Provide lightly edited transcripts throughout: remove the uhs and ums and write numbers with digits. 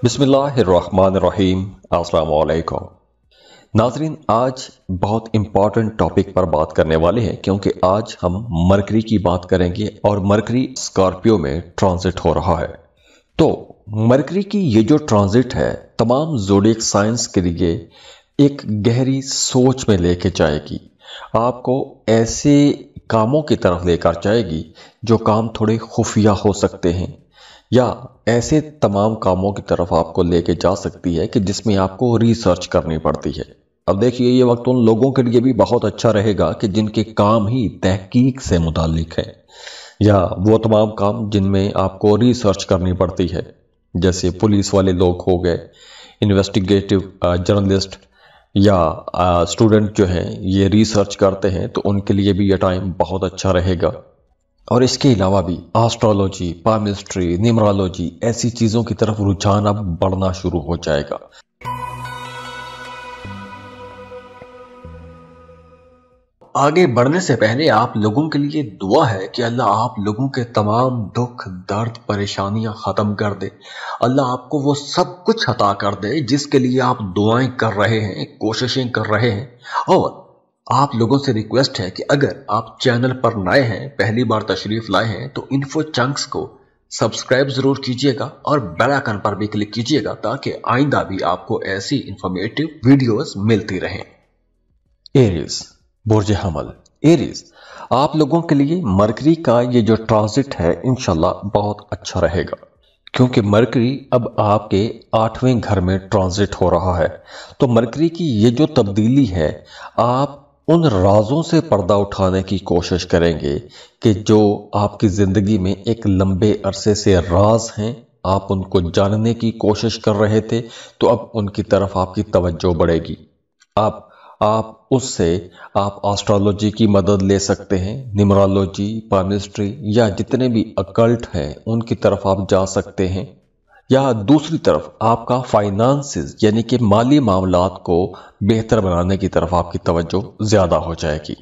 बिस्मिल्लाहिर्रहमानिर्रहीम। अस्सलाम वालेकुम नाजरीन, आज बहुत इंपॉर्टेंट टॉपिक पर बात करने वाले हैं क्योंकि आज हम मरकरी की बात करेंगे और मरकरी स्कॉर्पियो में ट्रांजिट हो रहा है। तो मरकरी की ये जो ट्रांजिट है तमाम ज़ोडिएक साइंस के लिए एक गहरी सोच में लेके जाएगी, आपको ऐसे कामों की तरफ लेकर जाएगी जो काम थोड़े खुफिया हो सकते हैं, या ऐसे तमाम कामों की तरफ आपको लेके जा सकती है कि जिसमें आपको रिसर्च करनी पड़ती है। अब देखिए, ये वक्त उन लोगों के लिए भी बहुत अच्छा रहेगा कि जिनके काम ही तहकीक से मुतालिक है, या वो तमाम काम जिनमें आपको रिसर्च करनी पड़ती है, जैसे पुलिस वाले लोग हो गए, इन्वेस्टिगेटिव जर्नलिस्ट या स्टूडेंट जो हैं ये रिसर्च करते हैं, तो उनके लिए भी ये टाइम बहुत अच्छा रहेगा। और इसके अलावा भी एस्ट्रोलॉजी, पामिस्ट्री, न्यूमरोलॉजी ऐसी चीज़ों की तरफ रुझान अब बढ़ना शुरू हो जाएगा। आगे बढ़ने से पहले आप लोगों के लिए दुआ है कि अल्लाह आप लोगों के तमाम दुख, दर्द, परेशानियां खत्म कर दे। अल्लाह आपको वो सब कुछ अता कर दे जिसके लिए आप दुआएं कर रहे हैं, कोशिशें कर रहे हैं। और आप लोगों से रिक्वेस्ट है कि अगर आप चैनल पर नए हैं, पहली बार तशरीफ लाए हैं, तो इन्फो चंक्स को सब्सक्राइब जरूर कीजिएगा और बेल आइकन पर भी क्लिक कीजिएगा ताकि आइंदा भी आपको ऐसी इंफॉर्मेटिव वीडियोस मिलती रहें। एरीज, बुर्ज हमल। एरीज, आप लोगों के लिए मरकरी का ये जो ट्रांजिट है इंशाल्लाह बहुत अच्छा रहेगा, क्योंकि मरकरी अब आपके 8वें घर में ट्रांजिट हो रहा है। तो मरकरी की ये जो तब्दीली है, आप उन राजों से पर्दा उठाने की कोशिश करेंगे कि जो आपकी जिंदगी में एक लंबे अरसे से राज हैं, आप उनको जानने की कोशिश कर रहे थे, तो अब उनकी तरफ आपकी तवज्जो बढ़ेगी। आप उससे आप एस्ट्रोलॉजी की मदद ले सकते हैं, न्यूमरोलॉजी, पामिस्ट्री या जितने भी अकल्ट हैं उनकी तरफ आप जा सकते हैं। या दूसरी तरफ आपका फाइनेंसेस यानी कि माली मामलात को बेहतर बनाने की तरफ आपकी तवज्जो ज्यादा हो जाएगी।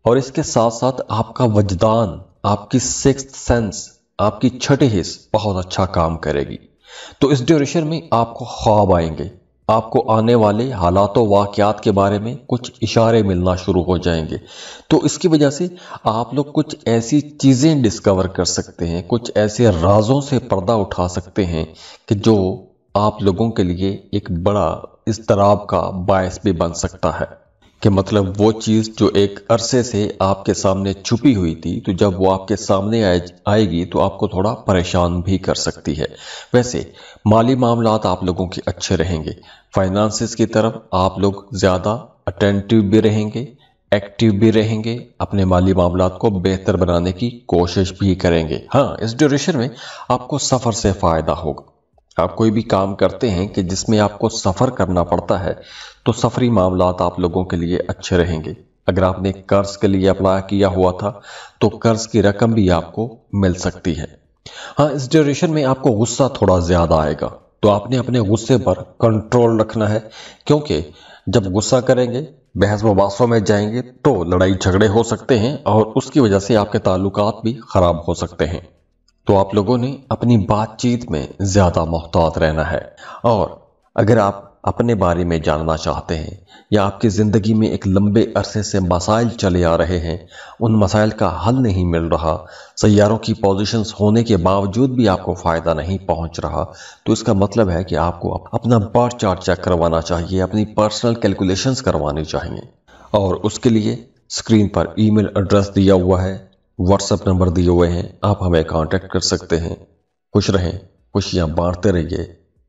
और इसके साथ साथ आपका वजदान, आपकी सिक्स्थ सेंस, आपकी छठी हिस्स बहुत अच्छा काम करेगी। तो इस ड्यूरेशन में आपको ख्वाब आएंगे, आपको आने वाले हालातों वाकयात के बारे में कुछ इशारे मिलना शुरू हो जाएंगे। तो इसकी वजह से आप लोग कुछ ऐसी चीज़ें डिस्कवर कर सकते हैं, कुछ ऐसे राजों से पर्दा उठा सकते हैं कि जो आप लोगों के लिए एक बड़ा इज़्तिराब का बायस भी बन सकता है। कि मतलब वो चीज़ जो एक अरसे से आपके सामने छुपी हुई थी, तो जब वो आपके सामने आएगी तो आपको थोड़ा परेशान भी कर सकती है। वैसे माली मामलात आप लोगों के अच्छे रहेंगे, फाइनेंसेस की तरफ आप लोग ज़्यादा अटेंटिव भी रहेंगे, एक्टिव भी रहेंगे, अपने माली मामलात को बेहतर बनाने की कोशिश भी करेंगे। हाँ, इस ड्यूरेशन में आपको सफ़र से फ़ायदा होगा। आप कोई भी काम करते हैं कि जिसमें आपको सफ़र करना पड़ता है, तो सफरी मामलात आप लोगों के लिए अच्छे रहेंगे। अगर आपने कर्ज के लिए अप्लाई किया हुआ था तो कर्ज की रकम भी आपको मिल सकती है। हाँ, इस ड्यूरेशन में आपको गुस्सा थोड़ा ज्यादा आएगा, तो आपने अपने गुस्से पर कंट्रोल रखना है, क्योंकि जब गुस्सा करेंगे, बहस मुबासों में जाएंगे, तो लड़ाई झगड़े हो सकते हैं और उसकी वजह से आपके ताल्लुकात भी खराब हो सकते हैं। तो आप लोगों ने अपनी बातचीत में ज्यादा मोहतात रहना है। और अगर आप अपने बारे में जानना चाहते हैं या आपकी ज़िंदगी में एक लंबे अरसे से मसाइल चले आ रहे हैं, उन मसाइल का हल नहीं मिल रहा, सैयारों की पोजीशंस होने के बावजूद भी आपको फ़ायदा नहीं पहुंच रहा, तो इसका मतलब है कि आपको अपना बर्थ चार्ट चेक करवाना चाहिए, अपनी पर्सनल कैलकुलेशंस करवानी चाहिए। और उसके लिए स्क्रीन पर ईमेल एड्रेस दिया हुआ है, व्हाट्सएप नंबर दिए हुए हैं, आप हमें कांटेक्ट कर सकते हैं। खुश रहें, खुशियाँ बांटते रहिए।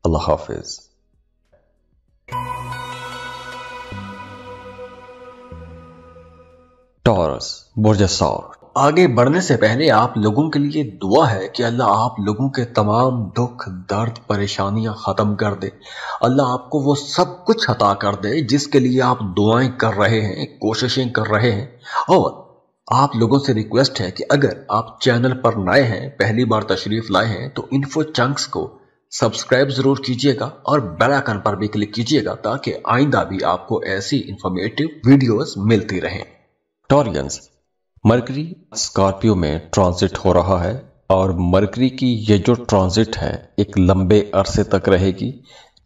अल्लाह हाफिज़। टॉरस, बुर्ज सौर। आगे बढ़ने से पहले आप लोगों के लिए दुआ है कि अल्लाह आप लोगों के तमाम दुख, दर्द, परेशानियां खत्म कर दे। अल्लाह आपको वो सब कुछ अता कर दे जिसके लिए आप दुआएं कर रहे हैं, कोशिशें कर रहे हैं। और आप लोगों से रिक्वेस्ट है कि अगर आप चैनल पर नए हैं, पहली बार तशरीफ लाए हैं, तो इन्फो चंक्स को सब्सक्राइब जरूर कीजिएगा और बेल आइकन पर भी क्लिक कीजिएगा ताकि आइंदा भी आपको ऐसी इंफॉर्मेटिव वीडियोस मिलती रहें। टॉरियंस, मरकरी स्कॉर्पियो में ट्रांजिट हो रहा है और मरकरी की ये जो ट्रांजिट है एक लंबे अरसे तक रहेगी,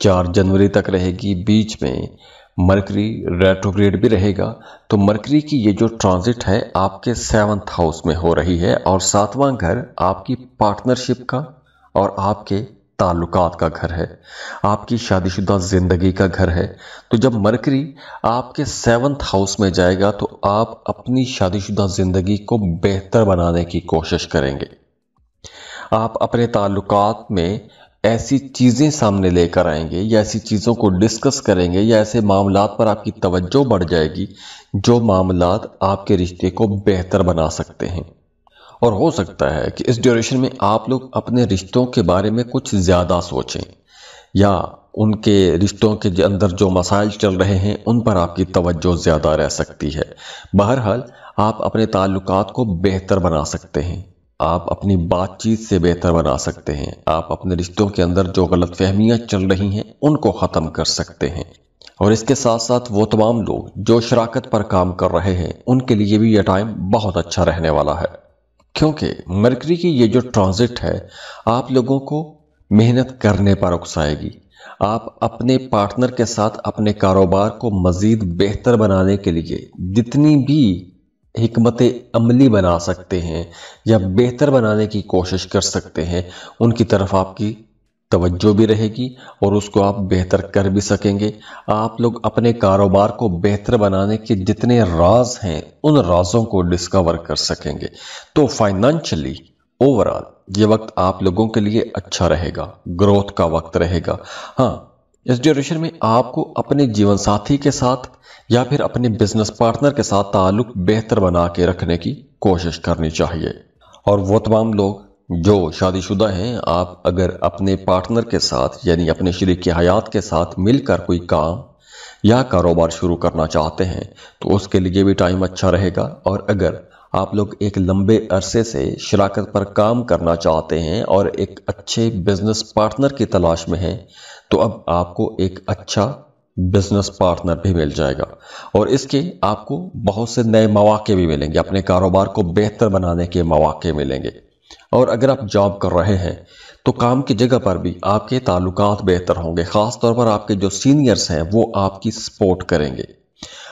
4 जनवरी तक रहेगी। बीच में मरकरी रेट्रोग्रेड भी रहेगा। तो मरकरी की ये जो ट्रांजिट है आपके 7th हाउस में हो रही है और 7वां घर आपकी पार्टनरशिप का और आपके ताल्लुकात का घर है, आपकी शादीशुदा जिंदगी का घर है। तो जब मरकरी आपके 7th हाउस में जाएगा तो आप अपनी शादीशुदा जिंदगी को बेहतर बनाने की कोशिश करेंगे। आप अपने ताल्लुकात में ऐसी चीजें सामने लेकर आएंगे या ऐसी चीजों को डिस्कस करेंगे या ऐसे मामलात पर आपकी तवज्जो बढ़ जाएगी जो मामलात आपके रिश्ते को बेहतर बना सकते हैं। और हो सकता है कि इस ड्यूरेशन में आप लोग अपने रिश्तों के बारे में कुछ ज्यादा सोचें या उनके रिश्तों के अंदर जो मसाइल चल रहे हैं उन पर आपकी तवज्जो ज्यादा रह सकती है। बहरहाल आप अपने ताल्लुकात को बेहतर बना सकते हैं, आप अपनी बातचीत से बेहतर बना सकते हैं, आप अपने रिश्तों के अंदर जो गलतफहमियां चल रही हैं उनको ख़त्म कर सकते हैं। और इसके साथ साथ वो तमाम लोग जो शराकत पर काम कर रहे हैं उनके लिए भी यह टाइम बहुत अच्छा रहने वाला है, क्योंकि मरकरी की ये जो ट्रांजिट है आप लोगों को मेहनत करने पर उकसाएगी। आप अपने पार्टनर के साथ अपने कारोबार को मजीद बेहतर बनाने के लिए जितनी भी हिकमत अमली बना सकते हैं या बेहतर बनाने की कोशिश कर सकते हैं उनकी तरफ आपकी तवज्जो भी रहेगी और उसको आप बेहतर कर भी सकेंगे। आप लोग अपने कारोबार को बेहतर बनाने के जितने राज हैं उन राजों को डिस्कवर कर सकेंगे। तो फाइनेंशियली ओवरऑल ये वक्त आप लोगों के लिए अच्छा रहेगा, ग्रोथ का वक्त रहेगा। हाँ, इस ड्यूरेशन में आपको अपने जीवन साथी के साथ या फिर अपने बिजनेस पार्टनर के साथ ताल्लुक बेहतर बना के रखने की कोशिश करनी चाहिए। और वो तमाम लोग जो शादीशुदा हैं, आप अगर अपने पार्टनर के साथ यानी अपने शरीक हयात के साथ मिलकर कोई काम या कारोबार शुरू करना चाहते हैं तो उसके लिए भी टाइम अच्छा रहेगा। और अगर आप लोग एक लंबे अरसे से शराकत पर काम करना चाहते हैं और एक अच्छे बिजनेस पार्टनर की तलाश में हैं तो अब आपको एक अच्छा बिजनेस पार्टनर भी मिल जाएगा और इसके आपको बहुत से नए मौके भी मिलेंगे, अपने कारोबार को बेहतर बनाने के मौके मिलेंगे। और अगर आप जॉब कर रहे हैं तो काम की जगह पर भी आपके ताल्लुकात बेहतर होंगे, खास तौर पर आपके जो सीनियर्स हैं वो आपकी सपोर्ट करेंगे।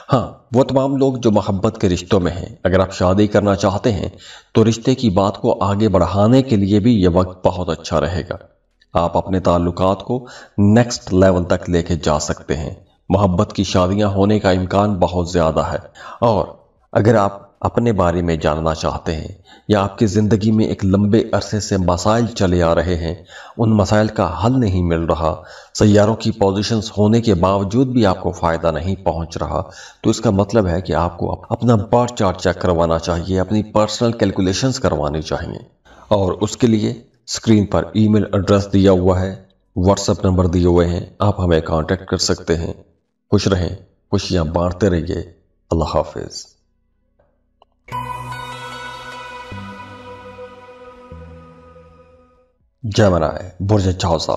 हाँ, वो तमाम लोग जो मोहब्बत के रिश्तों में हैं, अगर आप शादी करना चाहते हैं तो रिश्ते की बात को आगे बढ़ाने के लिए भी यह वक्त बहुत अच्छा रहेगा। आप अपने ताल्लुकात को नेक्स्ट लेवल तक लेके जा सकते हैं, मोहब्बत की शादियां होने का इम्कान बहुत ज्यादा है। और अगर आप अपने बारे में जानना चाहते हैं या आपकी जिंदगी में एक लंबे अरसे से मसाइल चले आ रहे हैं, उन मसाइल का हल नहीं मिल रहा, सैयारों की पोजीशंस होने के बावजूद भी आपको फायदा नहीं पहुंच रहा, तो इसका मतलब है कि आपको अपना बर्थ चार्ट चेक करवाना चाहिए, अपनी पर्सनल कैलकुलेशंस करवानी चाहिए। और उसके लिए स्क्रीन पर ईमेल एड्रेस दिया हुआ है, व्हाट्सएप नंबर दिए हुए हैं, आप हमें कांटेक्ट कर सकते हैं। खुश रहें, खुशियां बांटते रहिए। अल्लाह हाफिज। जमनाए बुर्ज चौसा।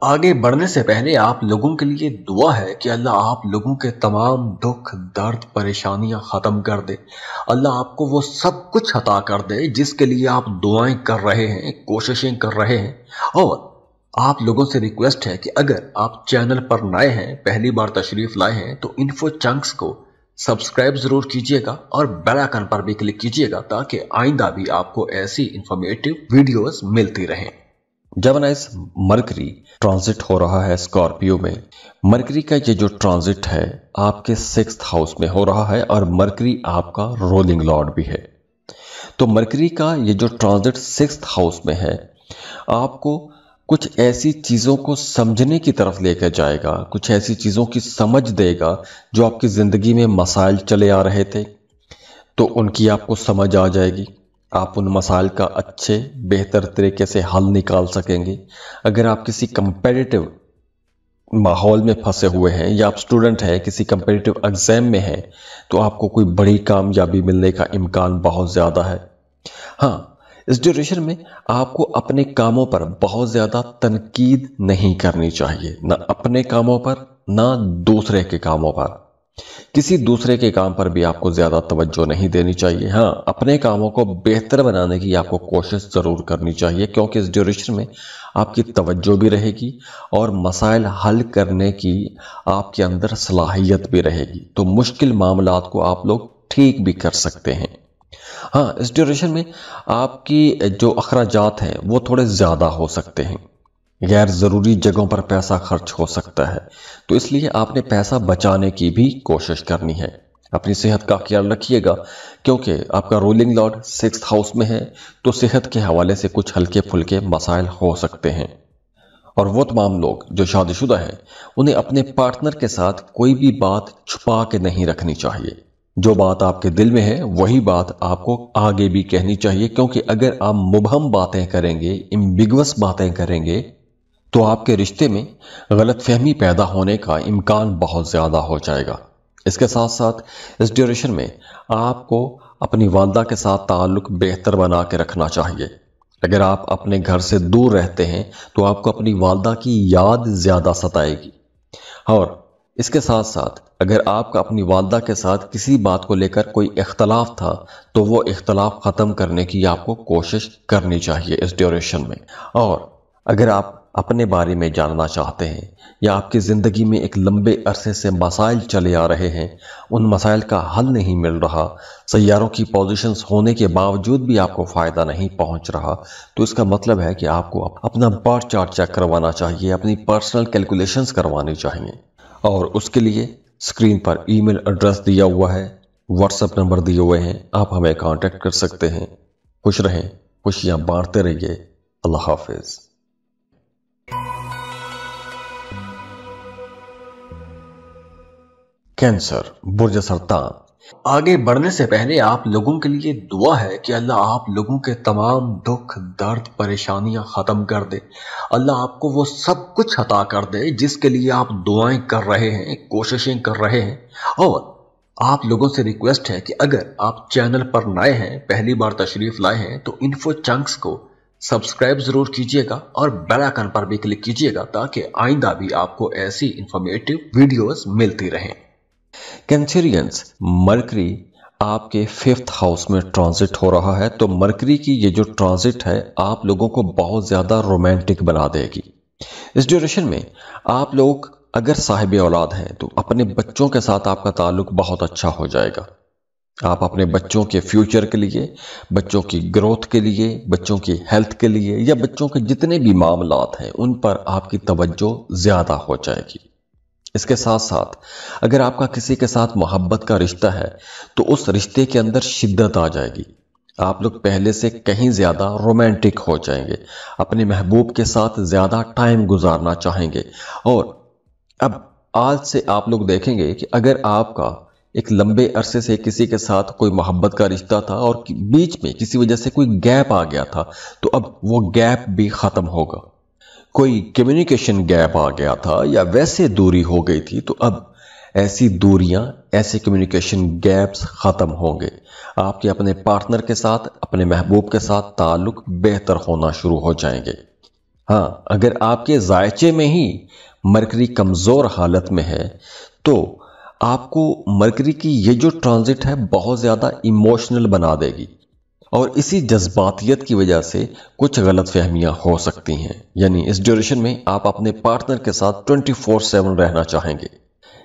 आगे बढ़ने से पहले आप लोगों के लिए दुआ है कि अल्लाह आप लोगों के तमाम दुख दर्द परेशानियां खत्म कर दे। अल्लाह आपको वो सब कुछ अता कर दे जिसके लिए आप दुआएं कर रहे हैं, कोशिशें कर रहे हैं। और आप लोगों से रिक्वेस्ट है कि अगर आप चैनल पर नए हैं, पहली बार तशरीफ लाए हैं, तो इन्फो चंक्स को सब्सक्राइब जरूर कीजिएगा और बेल आइकन पर भी क्लिक कीजिएगा ताकि आइंदा भी आपको ऐसी इंफॉर्मेटिव वीडियोस मिलती रहें। जेमिनाइस मरकरी ट्रांजिट हो रहा है स्कॉर्पियो में। मरकरी का ये जो ट्रांजिट है आपके 6th हाउस में हो रहा है और मरकरी आपका रोलिंग लॉर्ड भी है। तो मरकरी का ये जो ट्रांजिट 6th हाउस में है आपको कुछ ऐसी चीजों को समझने की तरफ लेकर जाएगा, कुछ ऐसी चीजों की समझ देगा जो आपकी जिंदगी में मसाइल चले आ रहे थे तो उनकी आपको समझ आ जाएगी। आप उन मसाइल का अच्छे बेहतर तरीके से हल निकाल सकेंगे। अगर आप किसी कंपेटिटिव माहौल में फंसे हुए हैं या आप स्टूडेंट हैं, किसी कंपेटिटिव एग्जाम में हैं, तो आपको कोई बड़ी कामयाबी मिलने का इम्कान बहुत ज्यादा है। हाँ, इस ड्यूरेशन में आपको अपने कामों पर बहुत ज्यादा तनकीद नहीं करनी चाहिए, ना अपने कामों पर ना दूसरे के कामों पर। किसी दूसरे के काम पर भी आपको ज्यादा तवज्जो नहीं देनी चाहिए। हाँ, अपने कामों को बेहतर बनाने की आपको कोशिश जरूर करनी चाहिए, क्योंकि इस ड्यूरेशन में आपकी तवज्जो भी रहेगी और मसाइल हल करने की आपके अंदर सलाहियत भी रहेगी। तो मुश्किल मामलात को आप लोग ठीक भी कर सकते हैं। हाँ, इस ड्यूरेशन में आपकी जो अखराजात हैं वो थोड़े ज्यादा हो सकते हैं। गैर जरूरी जगहों पर पैसा खर्च हो सकता है, तो इसलिए आपने पैसा बचाने की भी कोशिश करनी है। अपनी सेहत का ख्याल रखिएगा, क्योंकि आपका रूलिंग लॉर्ड 6th हाउस में है, तो सेहत के हवाले से कुछ हल्के फुल्के मसाइल हो सकते हैं। और वो तमाम लोग जो शादीशुदा हैं, उन्हें अपने पार्टनर के साथ कोई भी बात छुपा के नहीं रखनी चाहिए। जो बात आपके दिल में है वही बात आपको आगे भी कहनी चाहिए, क्योंकि अगर आप मुबहम बातें करेंगे, एम्बिगुअस बातें करेंगे, तो आपके रिश्ते में गलतफहमी पैदा होने का इम्कान बहुत ज्यादा हो जाएगा। इसके साथ साथ इस ड्यूरेशन में आपको अपनी वालदा के साथ ताल्लुक बेहतर बना के रखना चाहिए। अगर आप अपने घर से दूर रहते हैं तो आपको अपनी वालदा की याद ज्यादा सताएगी। और इसके साथ साथ अगर आपका अपनी वालदा के साथ किसी बात को लेकर कोई इख्तलाफ था, तो वो इख्तलाफ खत्म करने की आपको कोशिश करनी चाहिए इस ड्यूरेशन में। और अगर आप अपने बारे में जानना चाहते हैं या आपकी ज़िंदगी में एक लंबे अरसे से मसाइल चले आ रहे हैं, उन मसाइल का हल नहीं मिल रहा, सैयारों की पोजीशंस होने के बावजूद भी आपको फ़ायदा नहीं पहुंच रहा, तो इसका मतलब है कि आपको अपना बर्थ चार्ट चेक करवाना चाहिए, अपनी पर्सनल कैलकुलेशंस करवानी चाहिए। और उसके लिए स्क्रीन पर ईमेल एड्रेस दिया हुआ है, व्हाट्सएप नंबर दिए हुए हैं, आप हमें कांटेक्ट कर सकते हैं। खुश रहें, खुशियां बांटते रहिए। अल्लाह हाफिज। कैंसर, बुर्ज सरतान। आगे बढ़ने से पहले आप लोगों के लिए दुआ है कि अल्लाह आप लोगों के तमाम दुख, दर्द, परेशानियां खत्म कर दे। अल्लाह आपको वो सब कुछ अता कर दे जिसके लिए आप दुआएं कर रहे हैं, कोशिशें कर रहे हैं। और आप लोगों से रिक्वेस्ट है कि अगर आप चैनल पर नए हैं, पहली बार तशरीफ लाए हैं, तो इन्फो चंक्स को सब्सक्राइब जरूर कीजिएगा और बेल आइकन पर भी क्लिक कीजिएगा, ताकि आइंदा भी आपको ऐसी इंफॉर्मेटिव वीडियोस मिलती रहें। कैंसरियंस, मरकरी आपके 5th हाउस में ट्रांजिट हो रहा है, तो मरकरी की ये जो ट्रांजिट है आप लोगों को बहुत ज्यादा रोमांटिक बना देगी। इस ड्यूरेशन में आप लोग अगर साहिब औलाद हैं तो अपने बच्चों के साथ आपका ताल्लुक बहुत अच्छा हो जाएगा। आप अपने बच्चों के फ्यूचर के लिए, बच्चों की ग्रोथ के लिए, बच्चों की हेल्थ के लिए या बच्चों के जितने भी मामलात हैं उन पर आपकी तवज्जो ज्यादा हो जाएगी। इसके साथ साथ अगर आपका किसी के साथ मोहब्बत का रिश्ता है तो उस रिश्ते के अंदर शिद्दत आ जाएगी। आप लोग पहले से कहीं ज्यादा रोमांटिक हो जाएंगे, अपने महबूब के साथ ज्यादा टाइम गुजारना चाहेंगे। और अब आज से आप लोग देखेंगे कि अगर आपका एक लंबे अरसे से किसी के साथ कोई मोहब्बत का रिश्ता था और बीच में किसी वजह से कोई गैप आ गया था, तो अब वो गैप भी खत्म होगा। कोई कम्युनिकेशन गैप आ गया था या वैसे दूरी हो गई थी, तो अब ऐसी दूरियां, ऐसे कम्युनिकेशन गैप्स खत्म होंगे। आपके अपने पार्टनर के साथ, अपने महबूब के साथ ताल्लुक बेहतर होना शुरू हो जाएंगे। हाँ, अगर आपके जायचे में ही मरकरी कमजोर हालत में है तो आपको मरकरी की ये जो ट्रांजिट है बहुत ज्यादा इमोशनल बना देगी और इसी जज्बातियत की वजह से कुछ गलतफहमियां हो सकती हैं। यानी इस ड्यूरेशन में आप अपने पार्टनर के साथ 24/7 रहना चाहेंगे।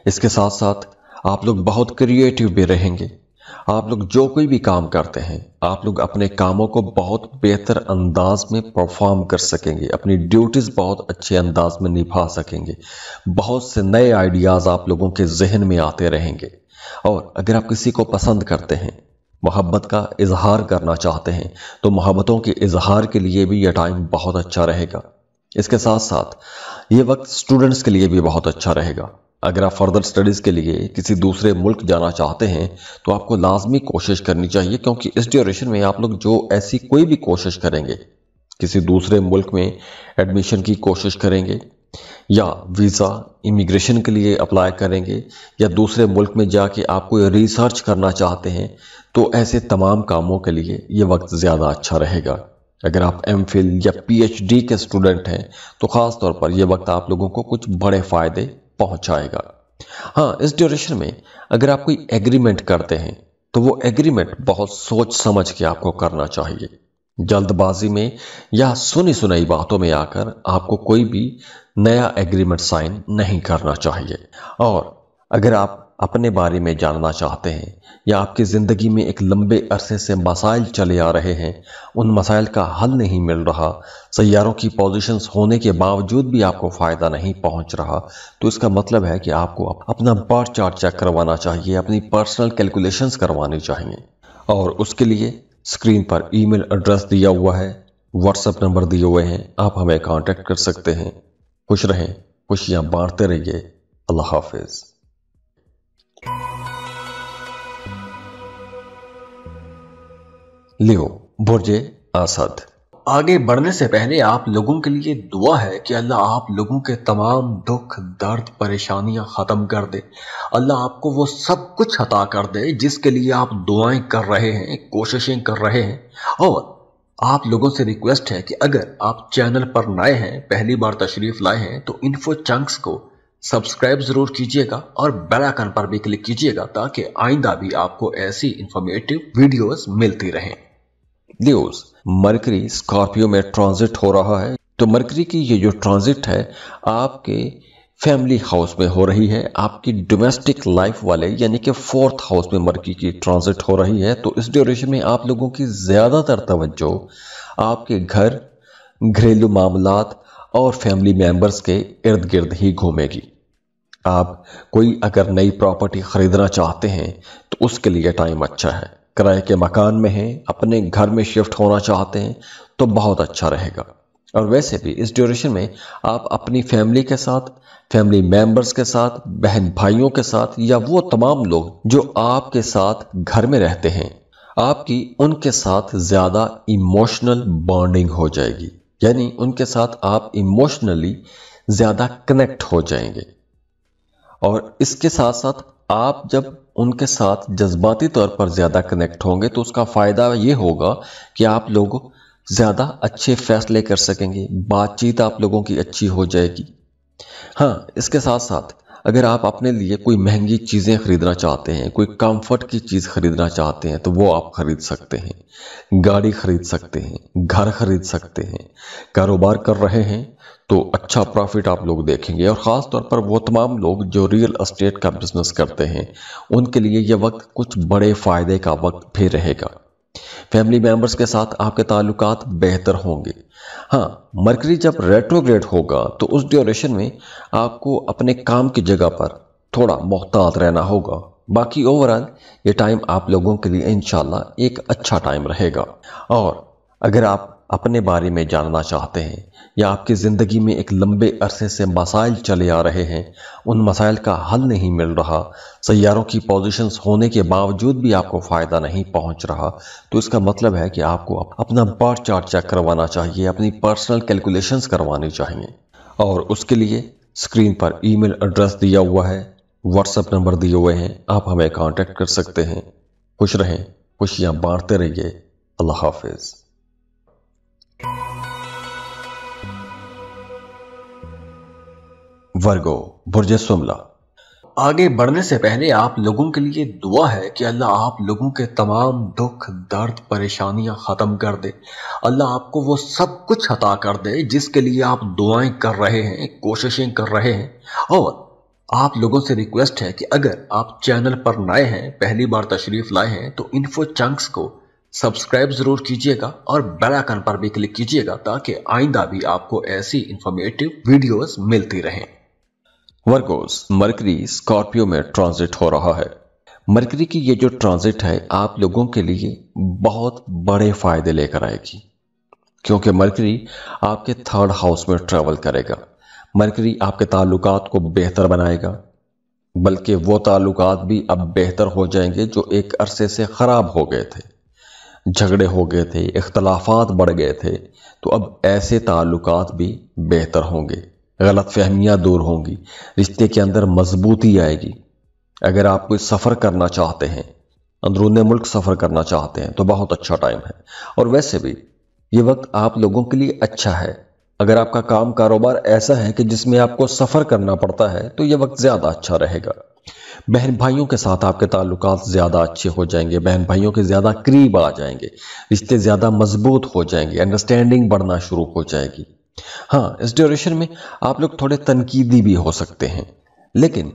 इसके साथ साथ आप लोग बहुत क्रिएटिव भी रहेंगे। आप लोग जो कोई भी काम करते हैं, आप लोग अपने कामों को बहुत बेहतर अंदाज में परफॉर्म कर सकेंगे, अपनी ड्यूटीज बहुत अच्छे अंदाज में निभा सकेंगे। बहुत से नए आइडियाज आप लोगों के जहन में आते रहेंगे। और अगर आप किसी को पसंद करते हैं, मोहब्बत का इजहार करना चाहते हैं, तो मोहब्बतों के इजहार के लिए भी यह टाइम बहुत अच्छा रहेगा। इसके साथ साथ ये वक्त स्टूडेंट्स के लिए भी बहुत अच्छा रहेगा। अगर आप फर्दर स्टडीज के लिए किसी दूसरे मुल्क जाना चाहते हैं तो आपको लाजमी कोशिश करनी चाहिए, क्योंकि इस ड्यूरेशन में आप लोग जो ऐसी कोई भी कोशिश करेंगे, किसी दूसरे मुल्क में एडमिशन की कोशिश करेंगे या वीज़ा इमिग्रेशन के लिए अप्लाई करेंगे या दूसरे मुल्क में जाके आप कोई रिसर्च करना चाहते हैं, तो ऐसे तमाम कामों के लिए ये वक्त ज़्यादा अच्छा रहेगा। अगर आप एमफिल या पीएचडी के स्टूडेंट हैं तो ख़ास तौर पर यह वक्त आप लोगों को कुछ बड़े फ़ायदे पहुंचाएगा। हाँ, इस ड्यूरेशन में अगर आप कोई एग्रीमेंट करते हैं तो वो एग्रीमेंट बहुत सोच समझ के आपको करना चाहिए। जल्दबाजी में या सुनी सुनाई बातों में आकर आपको कोई भी नया एग्रीमेंट साइन नहीं करना चाहिए। और अगर आप अपने बारे में जानना चाहते हैं या आपकी जिंदगी में एक लंबे अरसे से मसाइल चले आ रहे हैं, उन मसाइल का हल नहीं मिल रहा, सैयारों की पोजीशंस होने के बावजूद भी आपको फायदा नहीं पहुंच रहा, तो इसका मतलब है कि आपको अपना बर्थ चार्ट चेक करवाना चाहिए, अपनी पर्सनल कैलकुलेशंस करवानी चाहिए। और उसके लिए स्क्रीन पर ईमेल एड्रेस दिया हुआ है, व्हाट्सएप नंबर दिए हुए हैं, आप हमें कांटेक्ट कर सकते हैं। खुश रहें, खुशियां बांटते रहिए। अल्लाह हाफिज। लियो बुर्जे असद। आगे बढ़ने से पहले आप लोगों के लिए दुआ है कि अल्लाह आप लोगों के तमाम दुख दर्द परेशानियां खत्म कर दे। अल्लाह आपको वो सब कुछ अता कर दे जिसके लिए आप दुआएं कर रहे हैं, कोशिशें कर रहे हैं। और आप लोगों से रिक्वेस्ट है कि अगर आप चैनल पर नए हैं, पहली बार तशरीफ लाए हैं, तो इन्फो चंक्स को सब्सक्राइब जरूर कीजिएगा और बेल आइकन पर भी क्लिक कीजिएगा ताकि आइंदा भी आपको ऐसी इंफॉर्मेटिव वीडियोस मिलती रहें। न्यूज़, मरकरी स्कॉर्पियो में ट्रांजिट हो रहा है। तो मरकरी की ये जो ट्रांजिट है आपके फैमिली हाउस में हो रही है, आपकी डोमेस्टिक लाइफ वाले यानी कि 4th हाउस में मरकरी की ट्रांजिट हो रही है। तो इस ड्यूरेशन में आप लोगों की ज्यादातर तवज्जो आपके घर, घरेलू मामलात और फैमिली मेंबर्स के इर्द गिर्द ही घूमेगी। आप कोई अगर नई प्रॉपर्टी खरीदना चाहते हैं तो उसके लिए टाइम अच्छा है। किराए के मकान में हैं, अपने घर में शिफ्ट होना चाहते हैं तो बहुत अच्छा रहेगा। और वैसे भी इस ड्यूरेशन में आप अपनी फैमिली के साथ, फैमिली मेंबर्स के साथ, बहन भाइयों के साथ या वो तमाम लोग जो आपके साथ घर में रहते हैं, आपकी उनके साथ ज्यादा इमोशनल बॉन्डिंग हो जाएगी, यानी उनके साथ आप इमोशनली ज्यादा कनेक्ट हो जाएंगे। और इसके साथ साथ आप जब उनके साथ जज्बाती तौर पर ज्यादा कनेक्ट होंगे तो उसका फायदा ये होगा कि आप लोग ज्यादा अच्छे फैसले कर सकेंगे, बातचीत आप लोगों की अच्छी हो जाएगी। हाँ, इसके साथ साथ अगर आप अपने लिए कोई महंगी चीजें खरीदना चाहते हैं, कोई कंफर्ट की चीज खरीदना चाहते हैं तो वो आप खरीद सकते हैं। गाड़ी खरीद सकते हैं, घर खरीद सकते हैं। कारोबार कर रहे हैं तो अच्छा प्रॉफिट आप लोग देखेंगे। और ख़ास तौर पर वो तमाम लोग जो रियल एस्टेट का बिजनेस करते हैं उनके लिए यह वक्त कुछ बड़े फायदे का वक्त भी रहेगा। फैमिली मेंबर्स के साथ आपके ताल्लुकात बेहतर होंगे। हाँ, मरकरी जब रेट्रोग्रेड होगा तो उस ड्यूरेशन में आपको अपने काम की जगह पर थोड़ा मोहतात रहना होगा। बाकी ओवरऑल ये टाइम आप लोगों के लिए इंशाल्लाह एक अच्छा टाइम रहेगा। और अगर आप अपने बारे में जानना चाहते हैं या आपकी ज़िंदगी में एक लंबे अरसे से मसाइल चले आ रहे हैं, उन मसाइल का हल नहीं मिल रहा, सैयारों की पोजीशंस होने के बावजूद भी आपको फ़ायदा नहीं पहुंच रहा, तो इसका मतलब है कि आपको अपना बर्थ चार्ट चेक करवाना चाहिए, अपनी पर्सनल कैलकुलेशंस करवानी चाहिए। और उसके लिए स्क्रीन पर ईमेल एड्रेस दिया हुआ है, व्हाट्सएप नंबर दिए हुए हैं, आप हमें कांटेक्ट कर सकते हैं। खुश रहें, खुशियां बांटते रहिए। अल्लाह हाफिज। वर्गो बुर्जे सुमला। आगे बढ़ने से पहले आप लोगों के लिए दुआ है कि अल्लाह आप लोगों के तमाम दुख दर्द परेशानियां खत्म कर दे। अल्लाह आपको वो सब कुछ अता कर दे जिसके लिए आप दुआएं कर रहे हैं, कोशिशें कर रहे हैं। और आप लोगों से रिक्वेस्ट है कि अगर आप चैनल पर नए हैं, पहली बार तशरीफ लाए हैं, तो इन्फो चंक्स को सब्सक्राइब जरूर कीजिएगा और बेल आइकन पर भी क्लिक कीजिएगा ताकि आइंदा भी आपको ऐसी इंफॉर्मेटिव वीडियोस मिलती रहें। वर्गोस, मरकरी स्कॉर्पियो में ट्रांजिट हो रहा है। मरकरी की ये जो ट्रांजिट है आप लोगों के लिए बहुत बड़े फायदे लेकर आएगी, क्योंकि मरकरी आपके 3rd हाउस में ट्रेवल करेगा। मरकरी आपके ताल्लुकात को बेहतर बनाएगा, बल्कि वो ताल्लुकात भी अब बेहतर हो जाएंगे जो एक अरसे से खराब हो गए थे, झगड़े हो गए थे, इख्तलाफात बढ़ गए थे, तो अब ऐसे ताल्लुकात भी बेहतर होंगे, गलत फहमियां दूर होंगी, रिश्ते के अंदर मजबूती आएगी। अगर आप कोई सफ़र करना चाहते हैं, अंदरून मुल्क सफ़र करना चाहते हैं तो बहुत अच्छा टाइम है। और वैसे भी ये वक्त आप लोगों के लिए अच्छा है। अगर आपका काम कारोबार ऐसा है कि जिसमें आपको सफर करना पड़ता है तो ये वक्त ज्यादा अच्छा रहेगा। बहन भाइयों के साथ आपके ताल्लुकात ज्यादा अच्छे हो जाएंगे, बहन भाइयों के ज्यादा करीब आ जाएंगे, रिश्ते ज्यादा मजबूत हो जाएंगे, अंडरस्टैंडिंग बढ़ना शुरू हो जाएगी। हाँ, इस ड्यूरेशन में आप लोग थोड़े तनकीदी भी हो सकते हैं, लेकिन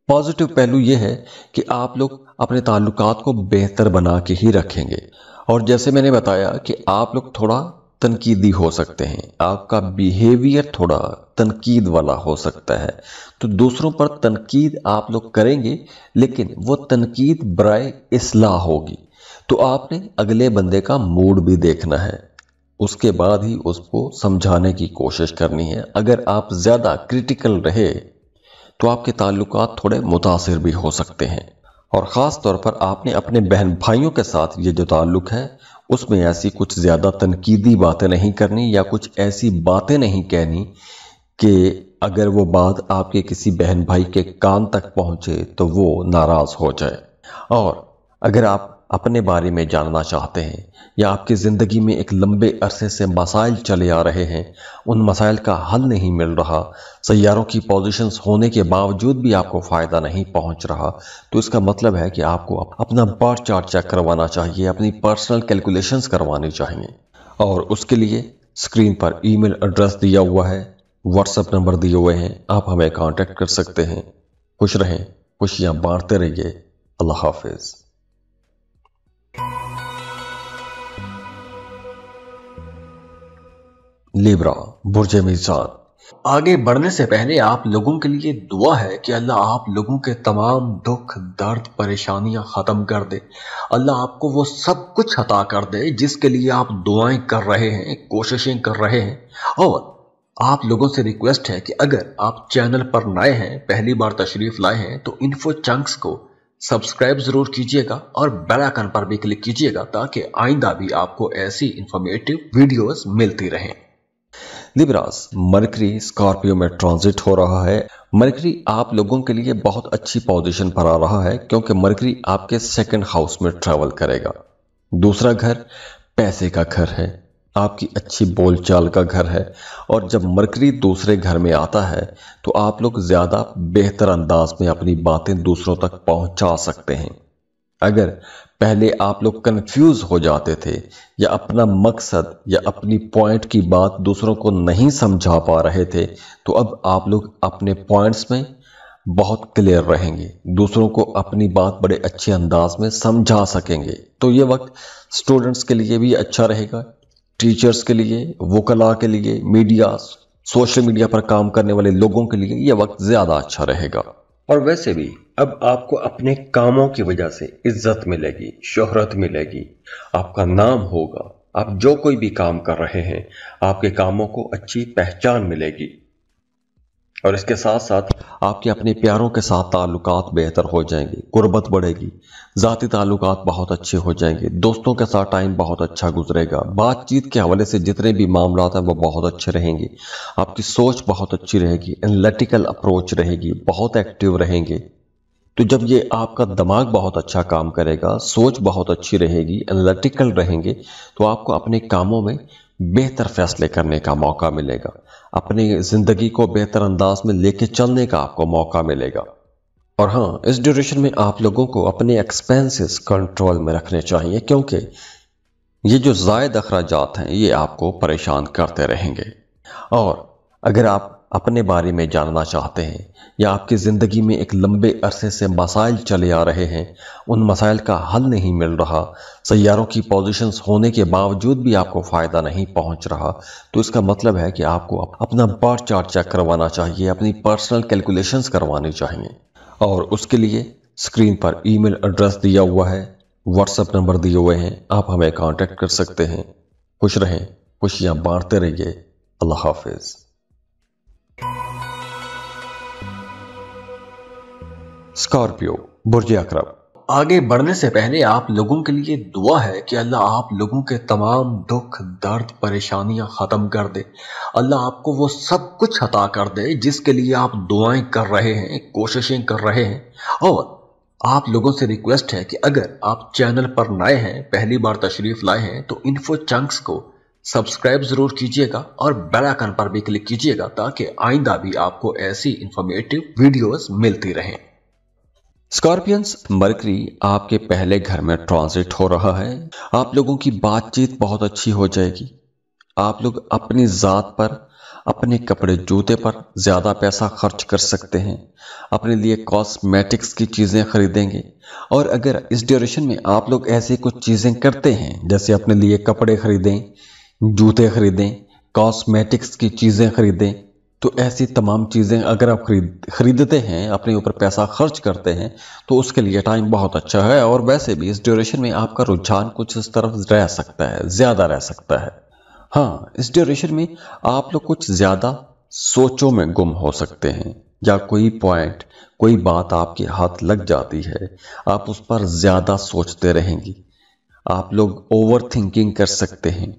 पॉजिटिव पहलू यह है कि आप लोग अपने ताल्लुकात को बेहतर बना के ही रखेंगे। और जैसे मैंने बताया कि आप लोग थोड़ा तनकीदी हो सकते हैं, आपका बिहेवियर थोड़ा तनकीद वाला हो सकता है, तो दूसरों पर तनकीद आप लोग करेंगे, लेकिन वो तनकीद बराए इस्लाह होगी। तो आपने अगले बंदे का मूड भी देखना है, उसके बाद ही उसको समझाने की कोशिश करनी है। अगर आप ज्यादा क्रिटिकल रहे तो आपके ताल्लुकात थोड़े मुतासिर भी हो सकते हैं। और ख़ास तौर पर आपने अपने बहन भाइयों के साथ ये जो ताल्लुक है उसमें ऐसी कुछ ज़्यादा तनकीदी बातें नहीं करनी, या कुछ ऐसी बातें नहीं कहनी कि अगर वो बात आपके किसी बहन भाई के कान तक पहुंचे तो वो नाराज़ हो जाए। और अगर आप अपने बारे में जानना चाहते हैं या आपकी ज़िंदगी में एक लंबे अरसे से मसाइल चले आ रहे हैं, उन मसाइल का हल नहीं मिल रहा, सैयारों की पोजीशंस होने के बावजूद भी आपको फ़ायदा नहीं पहुंच रहा, तो इसका मतलब है कि आपको अपना बर्थ चार्ट चेक करवाना चाहिए, अपनी पर्सनल कैलकुलेशंस करवानी चाहिए। और उसके लिए स्क्रीन पर ईमेल एड्रेस दिया हुआ है, व्हाट्सएप नंबर दिए हुए हैं, आप हमें कांटेक्ट कर सकते हैं। खुश रहें, खुशियां बांटते रहिए। अल्लाह हाफिज। लिब्रा, बुर्ज मीज़ान। आगे बढ़ने से पहले आप लोगों के लिए दुआ है कि अल्लाह आप लोगों के तमाम दुख दर्द परेशानियां खत्म कर दे। अल्लाह आपको वो सब कुछ अता कर दे जिसके लिए आप दुआएं कर रहे हैं, कोशिशें कर रहे हैं। और आप लोगों से रिक्वेस्ट है कि अगर आप चैनल पर नए हैं, पहली बार तशरीफ लाए हैं, तो इन्फो चंक्स को सब्सक्राइब जरूर कीजिएगा और बेल आइकन पर भी क्लिक कीजिएगा ताकि आइंदा भी आपको ऐसी इंफॉर्मेटिव वीडियोस मिलती रहें। लिब्रास, मरकरी स्कॉर्पियो में ट्रांजिट हो रहा है। मरकरी आप लोगों के लिए बहुत अच्छी पोजीशन पर आ रहा है क्योंकि मरकरी आपके सेकंड हाउस में ट्रैवल करेगा। दूसरा घर पैसे का घर है, आपकी अच्छी बोलचाल का घर है। और जब मरकरी दूसरे घर में आता है तो आप लोग ज्यादा बेहतर अंदाज में अपनी बातें दूसरों तक पहुंचा सकते हैं। अगर पहले आप लोग कंफ्यूज हो जाते थे या अपना मकसद या अपनी पॉइंट की बात दूसरों को नहीं समझा पा रहे थे, तो अब आप लोग अपने पॉइंट्स में बहुत क्लियर रहेंगे, दूसरों को अपनी बात बड़े अच्छे अंदाज में समझा सकेंगे। तो ये वक्त स्टूडेंट्स के लिए भी अच्छा रहेगा, टीचर्स के लिए, वकला के लिए, मीडिया, सोशल मीडिया पर काम करने वाले लोगों के लिए यह वक्त ज्यादा अच्छा रहेगा। और वैसे भी अब आपको अपने कामों की वजह से इज्जत मिलेगी, शोहरत मिलेगी, आपका नाम होगा। आप जो कोई भी काम कर रहे हैं, आपके कामों को अच्छी पहचान मिलेगी। और इसके साथ साथ आपके अपने प्यारों के साथ ताल्लुकात बेहतर हो जाएंगे, गुर्बत बढ़ेगी, ज़ाती ताल्लुकात बहुत अच्छे हो जाएंगे, दोस्तों के साथ टाइम बहुत अच्छा गुजरेगा, बातचीत के हवाले से जितने भी मामलात हैं वो बहुत अच्छे रहेंगे, आपकी सोच बहुत अच्छी रहेगी, एनालिटिकल अप्रोच रहेगी, बहुत एक्टिव रहेंगे। तो जब ये आपका दिमाग बहुत अच्छा काम करेगा, सोच बहुत अच्छी रहेगी, एनालिटिकल रहेंगे, तो आपको अपने कामों में बेहतर फैसले करने का मौका मिलेगा, अपनी जिंदगी को बेहतर अंदाज में लेके चलने का आपको मौका मिलेगा। और हाँ, इस ड्यूरेशन में आप लोगों को अपने एक्सपेंसेस कंट्रोल में रखने चाहिए क्योंकि ये जो ज़ायद अखराजात हैं ये आपको परेशान करते रहेंगे। और अगर आप अपने बारे में जानना चाहते हैं या आपकी ज़िंदगी में एक लंबे अरसे से मसाइल चले आ रहे हैं, उन मसाइल का हल नहीं मिल रहा, सैयारों की पोजीशंस होने के बावजूद भी आपको फ़ायदा नहीं पहुंच रहा, तो इसका मतलब है कि आपको अपना बर्थ चार्ट चेक करवाना चाहिए, अपनी पर्सनल कैलकुलेशंस करवानी चाहिए। और उसके लिए स्क्रीन पर ईमेल एड्रेस दिया हुआ है, व्हाट्सएप नंबर दिए हुए हैं, आप हमें कांटेक्ट कर सकते हैं। खुश रहें, खुशियां बांटते रहिए। अल्लाह हाफिज। स्कॉर्पियो, बुर्ज अकरब। आगे बढ़ने से पहले आप लोगों के लिए दुआ है कि अल्लाह आप लोगों के तमाम दुख दर्द परेशानियां खत्म कर दे। अल्लाह आपको वो सब कुछ अता कर दे जिसके लिए आप दुआएं कर रहे हैं, कोशिशें कर रहे हैं। और आप लोगों से रिक्वेस्ट है कि अगर आप चैनल पर नए हैं, पहली बार तशरीफ लाए हैं, तो इन्फो चंक्स को सब्सक्राइब जरूर कीजिएगा और बेल आइकन पर भी क्लिक कीजिएगा ताकि आइंदा भी आपको ऐसी इंफॉर्मेटिव वीडियोस मिलती रहें। स्कॉर्पियंस, मरकरी आपके पहले घर में ट्रांजिट हो रहा है। आप लोगों की बातचीत बहुत अच्छी हो जाएगी। आप लोग अपनी जात पर, अपने कपड़े जूते पर ज्यादा पैसा खर्च कर सकते हैं। अपने लिए कॉस्मेटिक्स की चीजें खरीदेंगे। और अगर इस ड्यूरेशन में आप लोग ऐसी कुछ चीजें करते हैं, जैसे अपने लिए कपड़े खरीदें, जूते खरीदें, कॉस्मेटिक्स की चीजें खरीदें, तो ऐसी तमाम चीजें अगर आप खरीदते हैं, अपने ऊपर पैसा खर्च करते हैं, तो उसके लिए टाइम बहुत अच्छा है। और वैसे भी इस ड्यूरेशन में आपका रुझान कुछ इस तरफ रह सकता है, ज्यादा रह सकता है। हाँ, इस ड्यूरेशन में आप लोग कुछ ज्यादा सोचों में गुम हो सकते हैं, या कोई पॉइंट, कोई बात आपके हाथ लग जाती है, आप उस पर ज्यादा सोचते रहेंगे। आप लोग ओवर थिंकिंग कर सकते हैं।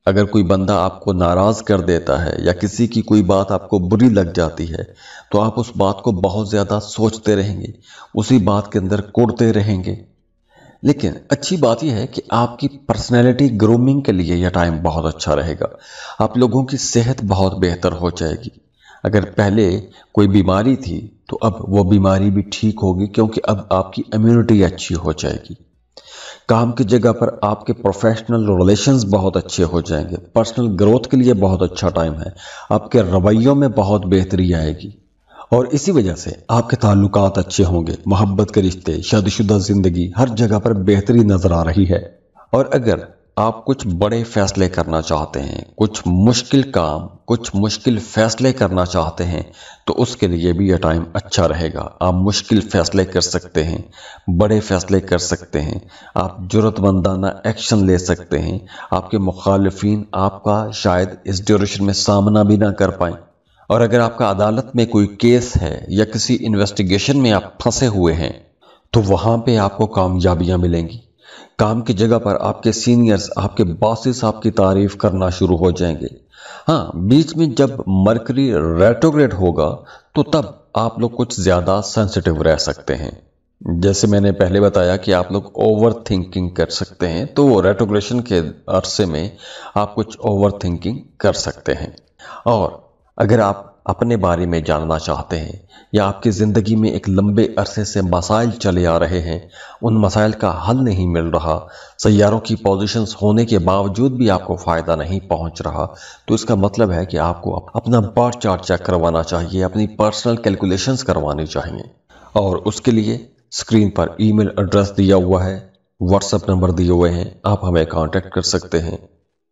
अगर कोई बंदा आपको नाराज कर देता है या किसी की कोई बात आपको बुरी लग जाती है, तो आप उस बात को बहुत ज्यादा सोचते रहेंगे, उसी बात के अंदर कुढ़ते रहेंगे। लेकिन अच्छी बात यह है कि आपकी पर्सनैलिटी ग्रूमिंग के लिए यह टाइम बहुत अच्छा रहेगा। आप लोगों की सेहत बहुत बेहतर हो जाएगी। अगर पहले कोई बीमारी थी तो अब वो बीमारी भी ठीक होगी, क्योंकि अब आपकी इम्यूनिटी अच्छी हो जाएगी। काम की जगह पर आपके प्रोफेशनल रिलेशंस बहुत अच्छे हो जाएंगे। पर्सनल ग्रोथ के लिए बहुत अच्छा टाइम है। आपके रवैयों में बहुत बेहतरी आएगी और इसी वजह से आपके ताल्लुकात अच्छे होंगे। मोहब्बत के रिश्ते, शादीशुदा जिंदगी, हर जगह पर बेहतरी नजर आ रही है। और अगर आप कुछ बड़े फैसले करना चाहते हैं, कुछ मुश्किल काम, कुछ मुश्किल फैसले करना चाहते हैं, तो उसके लिए भी यह टाइम अच्छा रहेगा। आप मुश्किल फैसले कर सकते हैं, बड़े फैसले कर सकते हैं, आप जुर्रतमंदाना एक्शन ले सकते हैं। आपके मुखालिफिन आपका शायद इस ड्यूरेशन में सामना भी ना कर पाए। और अगर आपका अदालत में कोई केस है या किसी इन्वेस्टिगेशन में आप फंसे हुए हैं, तो वहां पे आपको कामयाबियां मिलेंगी। काम की जगह पर आपके सीनियर्स, आपके बॉसेस आपकी तारीफ करना शुरू हो जाएंगे। हाँ, बीच में जब मरकरी रेट्रोग्रेड होगा तो तब आप लोग कुछ ज्यादा सेंसिटिव रह सकते हैं। जैसे मैंने पहले बताया कि आप लोग ओवर थिंकिंग कर सकते हैं, तो वो रेट्रोग्रेशन के अरसे में आप कुछ ओवर थिंकिंग कर सकते हैं। और अगर आप अपने बारे में जानना चाहते हैं या आपकी जिंदगी में एक लंबे अरसे से मसाइल चले आ रहे हैं, उन मसाइल का हल नहीं मिल रहा, सैयारों की पोजीशंस होने के बावजूद भी आपको फायदा नहीं पहुंच रहा, तो इसका मतलब है कि आपको अपना बर्थ चार्ट चेक करवाना चाहिए, अपनी पर्सनल कैलकुलेशंस करवानी चाहिए। और उसके लिए स्क्रीन पर ईमेल एड्रेस दिया हुआ है, व्हाट्सएप नंबर दिए हुए हैं, आप हमें कांटेक्ट कर सकते हैं।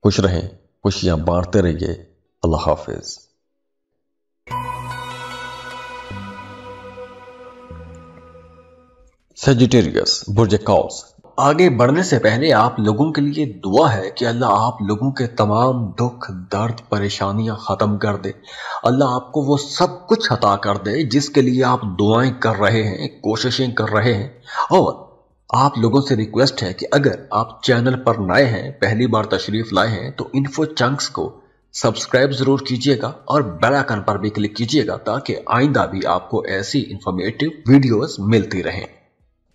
खुश रहें, खुशियां बांटते रहिए। अल्लाह हाफिज। सेजिटेरियस, बुर्ज कौस। आगे बढ़ने से पहले आप लोगों के लिए दुआ है कि अल्लाह आप लोगों के तमाम दुख, दर्द, परेशानियां खत्म कर दे। अल्लाह आपको वो सब कुछ अता कर दे जिसके लिए आप दुआएं कर रहे हैं, कोशिशें कर रहे हैं। और आप लोगों से रिक्वेस्ट है कि अगर आप चैनल पर नए हैं, पहली बार तशरीफ लाए हैं, तो इन्फो चंक्स को सब्सक्राइब जरूर कीजिएगा और बेल आइकन पर भी क्लिक कीजिएगा ताकि आइंदा भी आपको ऐसी इंफॉर्मेटिव वीडियोस मिलती रहें।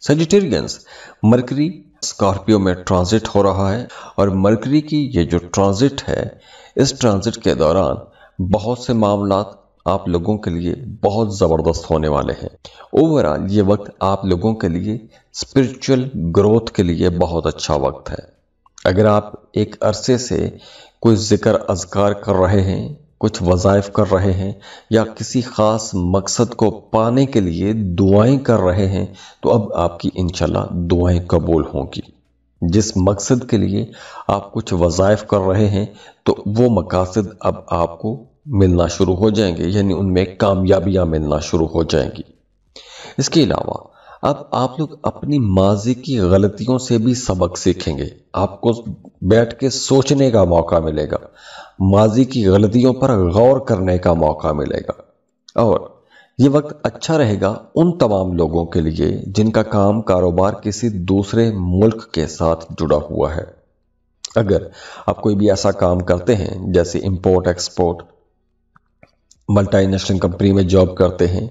सेजिटेरियंस, मरकरी स्कॉर्पियो में ट्रांजिट हो रहा है और मरकरी की ये जो ट्रांजिट है, इस ट्रांजिट के दौरान बहुत से मामलात आप लोगों के लिए बहुत जबरदस्त होने वाले हैं। ओवरऑल ये वक्त आप लोगों के लिए स्पिरिचुअल ग्रोथ के लिए बहुत अच्छा वक्त है। अगर आप एक अरसे से कोई जिक्र अज़कार कर रहे हैं, कुछ वज़ाइफ कर रहे हैं या किसी खास मकसद को पाने के लिए दुआएं कर रहे हैं, तो अब आपकी इंशाल्लाह दुआएं कबूल होंगी। जिस मकसद के लिए आप कुछ वज़ाइफ कर रहे हैं, तो वो मकासद अब आपको मिलना शुरू हो जाएंगे, यानी उनमें कामयाबियां मिलना शुरू हो जाएंगी। इसके अलावा अब आप लोग अपनी माजी की गलतियों से भी सबक सीखेंगे। आपको बैठ के सोचने का मौका मिलेगा, माजी की गलतियों पर गौर करने का मौका मिलेगा। और ये वक्त अच्छा रहेगा उन तमाम लोगों के लिए जिनका काम कारोबार किसी दूसरे मुल्क के साथ जुड़ा हुआ है। अगर आप कोई भी ऐसा काम करते हैं जैसे इंपोर्ट एक्सपोर्ट, मल्टीनेशनल कंपनी में जॉब करते हैं,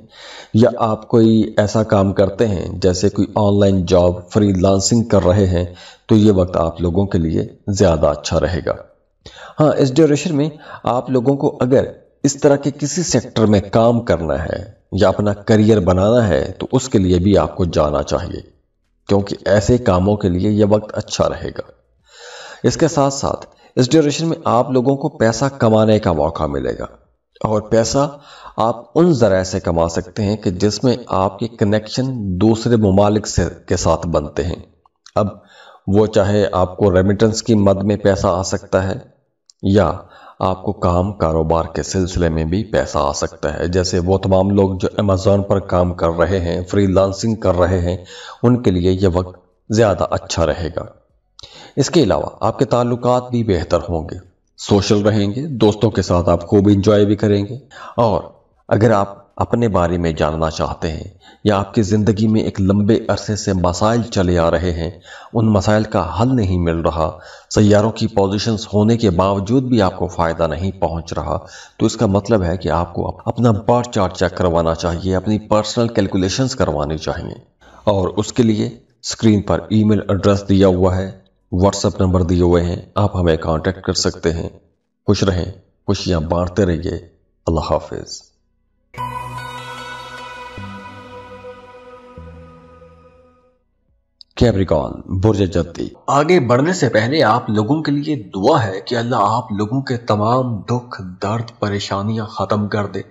या आप कोई ऐसा काम करते हैं जैसे कोई ऑनलाइन जॉब फ्रीलांसिंग कर रहे हैं, तो ये वक्त आप लोगों के लिए ज्यादा अच्छा रहेगा। हाँ, इस ड्यूरेशन में आप लोगों को अगर इस तरह के किसी सेक्टर में काम करना है या अपना करियर बनाना है तो उसके लिए भी आपको जाना चाहिए, क्योंकि ऐसे कामों के लिए यह वक्त अच्छा रहेगा। इसके साथ साथ इस ड्यूरेशन में आप लोगों को पैसा कमाने का मौका मिलेगा, और पैसा आप उन जराए से कमा सकते हैं कि जिसमें आपके कनेक्शन दूसरे ममालिक से के साथ बनते हैं। अब वो चाहे आपको रेमिटेंस की मद में पैसा आ सकता है या आपको काम कारोबार के सिलसिले में भी पैसा आ सकता है। जैसे वो तमाम लोग जो अमेज़न पर काम कर रहे हैं, फ्रीलांसिंग कर रहे हैं, उनके लिए यह वक्त ज़्यादा अच्छा रहेगा। इसके अलावा आपके ताल्लुकात भी बेहतर होंगे, सोशल रहेंगे, दोस्तों के साथ आप खूब इंजॉय भी करेंगे। और अगर आप अपने बारे में जानना चाहते हैं या आपकी ज़िंदगी में एक लंबे अरसे से मसाइल चले आ रहे हैं, उन मसाइल का हल नहीं मिल रहा, सैयारों की पोजीशंस होने के बावजूद भी आपको फ़ायदा नहीं पहुंच रहा, तो इसका मतलब है कि आपको अपना बर्थ चार्ट चेक करवाना चाहिए, अपनी पर्सनल कैलकुलेशंस करवानी चाहिए। और उसके लिए स्क्रीन पर ईमेल एड्रेस दिया हुआ है, व्हाट्सएप नंबर दिए हुए हैं, आप हमें कांटेक्ट कर सकते हैं। खुश रहें, खुशियां बांटते रहिए। अल्लाह हाफिज। कैप्रिकॉर्न, बुर्ज जद्दी। आगे बढ़ने से पहले आप लोगों के लिए दुआ है कि अल्लाह आप लोगों के तमाम दुख, दर्द, परेशानियां खत्म कर दे।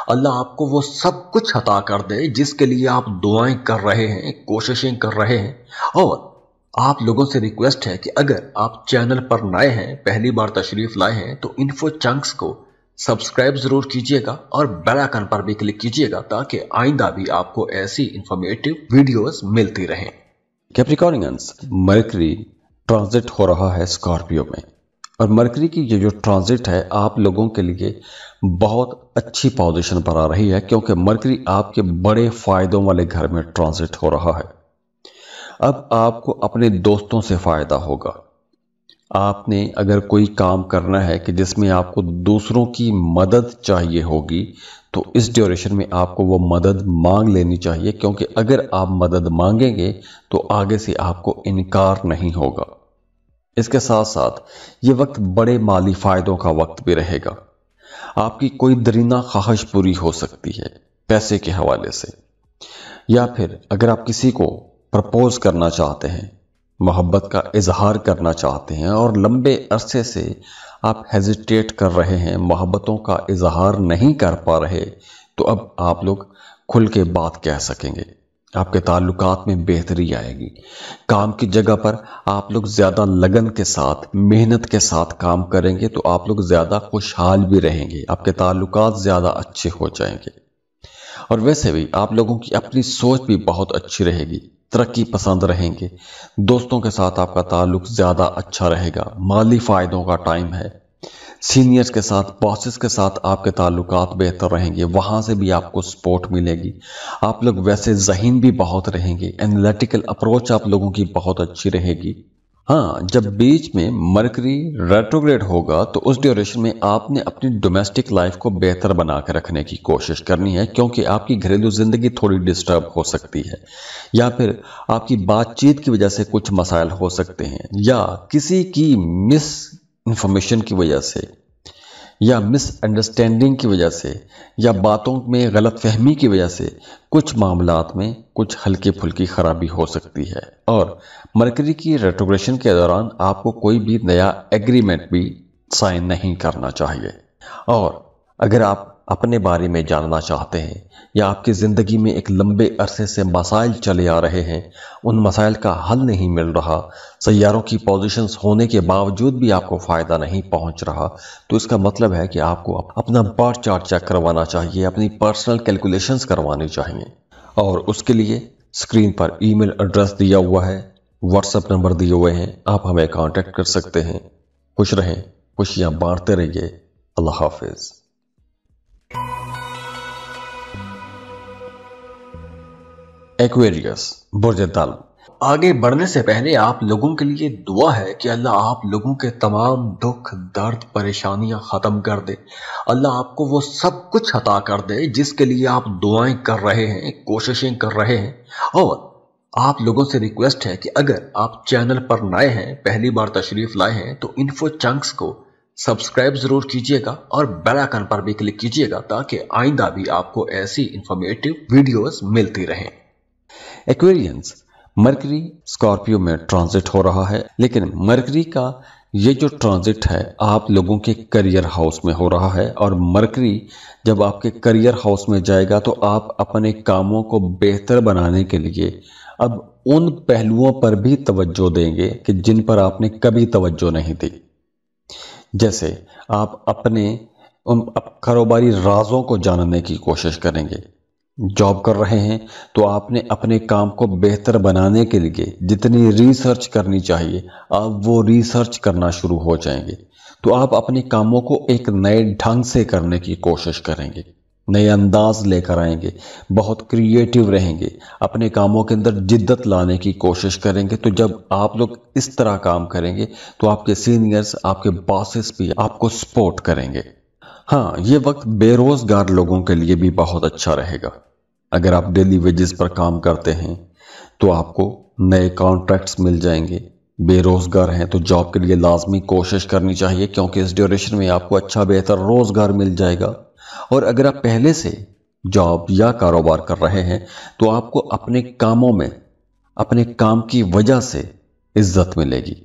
अल्लाह आपको वो सब कुछ अता कर दे जिसके लिए आप दुआएं कर रहे हैं, कोशिशें कर रहे हैं। और आप लोगों से रिक्वेस्ट है कि अगर आप चैनल पर नए हैं, पहली बार तशरीफ लाए हैं, तो इन्फो चंक्स को सब्सक्राइब जरूर कीजिएगा और बेल आइकन पर भी क्लिक कीजिएगा, ताकि आइंदा भी आपको ऐसी इंफॉर्मेटिव वीडियोस मिलती रहें। कैप्रिकॉर्नियंस, मरकरी ट्रांजिट हो रहा है स्कॉर्पियो में, और मरकरी की ये जो ट्रांजिट है आप लोगों के लिए बहुत अच्छी पोजीशन पर आ रही है, क्योंकि मरकरी आपके बड़े फायदों वाले घर में ट्रांजिट हो रहा है। अब आपको अपने दोस्तों से फायदा होगा। आपने अगर कोई काम करना है कि जिसमें आपको दूसरों की मदद चाहिए होगी, तो इस ड्यूरेशन में आपको वो मदद मांग लेनी चाहिए, क्योंकि अगर आप मदद मांगेंगे तो आगे से आपको इनकार नहीं होगा। इसके साथ साथ ये वक्त बड़े माली फायदों का वक्त भी रहेगा। आपकी कोई दरीना ख्वाहिश पूरी हो सकती है पैसे के हवाले से, या फिर अगर आप किसी को प्रपोज करना चाहते हैं, मोहब्बत का इजहार करना चाहते हैं और लंबे अरसे से आप हेजिटेट कर रहे हैं, मोहब्बतों का इजहार नहीं कर पा रहे, तो अब आप लोग खुल के बात कह सकेंगे। आपके ताल्लुकात में बेहतरी आएगी। काम की जगह पर आप लोग ज़्यादा लगन के साथ, मेहनत के साथ काम करेंगे तो आप लोग ज़्यादा खुशहाल भी रहेंगे, आपके ताल्लुकात ज़्यादा अच्छे हो जाएंगे। और वैसे भी आप लोगों की अपनी सोच भी बहुत अच्छी रहेगी, तरक्की पसंद रहेंगे, दोस्तों के साथ आपका ताल्लुक ज़्यादा अच्छा रहेगा, माली फ़ायदों का टाइम है, सीनियर्स के साथ, बॉसेस के साथ आपके ताल्लुकात बेहतर रहेंगे, वहाँ से भी आपको सपोर्ट मिलेगी। आप लोग वैसे ज़हीन भी बहुत रहेंगे, एनालिटिकल अप्रोच आप लोगों की बहुत अच्छी रहेगी। हाँ, जब बीच में मरकरी रेट्रोग्रेड होगा तो उस ड्यूरेशन में आपने अपनी डोमेस्टिक लाइफ को बेहतर बना कर रखने की कोशिश करनी है, क्योंकि आपकी घरेलू जिंदगी थोड़ी डिस्टर्ब हो सकती है, या फिर आपकी बातचीत की वजह से कुछ मसाइल हो सकते हैं, या किसी की मिस इंफॉर्मेशन की वजह से, या मिसअंडरस्टैंडिंग की वजह से, या बातों में गलत फहमी की वजह से कुछ मामलात में कुछ हल्की फुल्की खराबी हो सकती है। और मरकरी की रेट्रोग्रेशन के दौरान आपको कोई भी नया एग्रीमेंट भी साइन नहीं करना चाहिए। और अगर आप अपने बारे में जानना चाहते हैं या आपकी ज़िंदगी में एक लंबे अरसे से मसाइल चले आ रहे हैं, उन मसाइल का हल नहीं मिल रहा, सैयारों की पोजीशंस होने के बावजूद भी आपको फ़ायदा नहीं पहुंच रहा, तो इसका मतलब है कि आपको अपना बर्थ चार्ट चेक करवाना चाहिए, अपनी पर्सनल कैलकुलेशंस करवानी चाहिए। और उसके लिए स्क्रीन पर ईमेल एड्रेस दिया हुआ है, व्हाट्सएप नंबर दिए हुए हैं, आप हमें कांटेक्ट कर सकते हैं। खुश रहें, खुशियां बांटते रहिए। अल्लाह हाफिज। एक्वेरियस, बुर्ज दल। आगे बढ़ने से पहले आप लोगों के लिए दुआ है कि अल्लाह आप लोगों के तमाम दुख, दर्द, परेशानियां खत्म कर दे। अल्लाह आपको वो सब कुछ अता कर दे जिसके लिए आप दुआएं कर रहे हैं, कोशिशें कर रहे हैं। और आप लोगों से रिक्वेस्ट है कि अगर आप चैनल पर नए हैं, पहली बार तशरीफ लाए हैं, तो इन्फो चंक्स को सब्सक्राइब जरूर कीजिएगा और बेल आइकन पर भी क्लिक कीजिएगा ताकि आइंदा भी आपको ऐसी इंफॉर्मेटिव वीडियोस मिलती रहें। एक्वेरियंस, मरकरी स्कॉर्पियो में ट्रांजिट हो रहा है, लेकिन मरकरी का ये जो ट्रांजिट है आप लोगों के करियर हाउस में हो रहा है। और मरकरी जब आपके करियर हाउस में जाएगा तो आप अपने कामों को बेहतर बनाने के लिए अब उन पहलुओं पर भी तवज्जो देंगे कि जिन पर आपने कभी तवज्जो नहीं दी। जैसे आप अपने उन कारोबारी राजों को जानने की कोशिश करेंगे। जॉब कर रहे हैं तो आपने अपने काम को बेहतर बनाने के लिए जितनी रिसर्च करनी चाहिए आप वो रिसर्च करना शुरू हो जाएंगे। तो आप अपने कामों को एक नए ढंग से करने की कोशिश करेंगे, नए अंदाज लेकर आएंगे, बहुत क्रिएटिव रहेंगे, अपने कामों के अंदर जिद्दत लाने की कोशिश करेंगे। तो जब आप लोग इस तरह काम करेंगे तो आपके सीनियर्स, आपके बॉसेस भी आपको सपोर्ट करेंगे। हाँ, ये वक्त बेरोजगार लोगों के लिए भी बहुत अच्छा रहेगा। अगर आप डेली वेजेस पर काम करते हैं तो आपको नए कॉन्ट्रैक्ट्स मिल जाएंगे। बेरोजगार हैं तो जॉब के लिए लाजमी कोशिश करनी चाहिए क्योंकि इस ड्यूरेशन में आपको अच्छा बेहतर रोजगार मिल जाएगा। और अगर आप पहले से जॉब या कारोबार कर रहे हैं तो आपको अपने कामों में अपने काम की वजह से इज्जत मिलेगी।